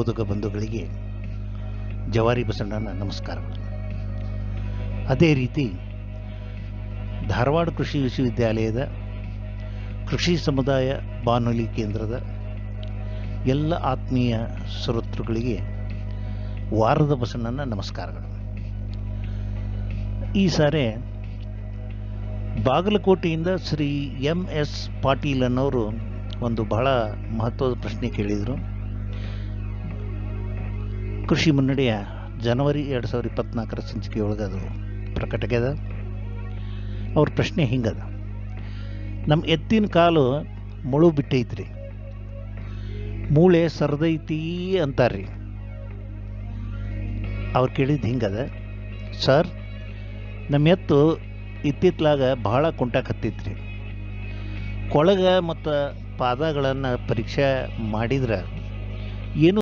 ಓದುಗ ಬಂಧುಗಳಿಗೆ ಜವಾರಿ ಬಸಣ್ಣನ ನಮಸ್ಕಾರಗಳು. ಅದೇ ರೀತಿ ಧಾರವಾಡ ಕೃಷಿ ವಿಶ್ವವಿದ್ಯಾಲಯದ ಕೃಷಿ ಸಮುದಾಯ ಬಾನುಲಿ ಕೇಂದ್ರದ ಎಲ್ಲ ಆತ್ಮೀಯ ಶ್ರೋತೃಗಳಿಗೆ ವಾರದ ಬಸಣ್ಣನ ನಮಸ್ಕಾರಗಳು. ಈ ಸಾರಿ ಬಾಗಲಕೋಟೆಯಿಂದ ಶ್ರೀ MS ಪಾಟೀಲ್ ಅನ್ನೋರು ಒಂದು ಬಹಳ ಮಹತ್ವದ ಪ್ರಶ್ನೆ ಕೇಳಿದರು. ಕೃಷಿ ಮುನ್ನಡೆಯ ಜನವರಿ 2024 ಸಂಚಿಕೆಯೊಳಗೆ ಅದು ಪ್ರಕಟಗ್ಯದ. ಅವ್ರ ಪ್ರಶ್ನೆ ಹಿಂಗದ: ನಮ್ಮ ಎತ್ತಿನ ಕಾಲು ಮುಳು ಬಿಟ್ಟೈತ್ರಿ, ಮೂಳೆ ಸರದೈತಿ ಅಂತಾರ್ರಿ. ಅವ್ರು ಕೇಳಿದ್ದು ಹಿಂಗದ: ಸರ್, ನಮ್ಮ ಎತ್ತು ಇತ್ತಿತ್ಲಾಗ ಭಾಳ ಕುಂಟಾಕತ್ತೈತ್ರಿ. ಕೊಳಗ ಮತ್ತು ಪಾದಗಳನ್ನು ಪರೀಕ್ಷೆ ಮಾಡಿದ್ರೆ ಏನು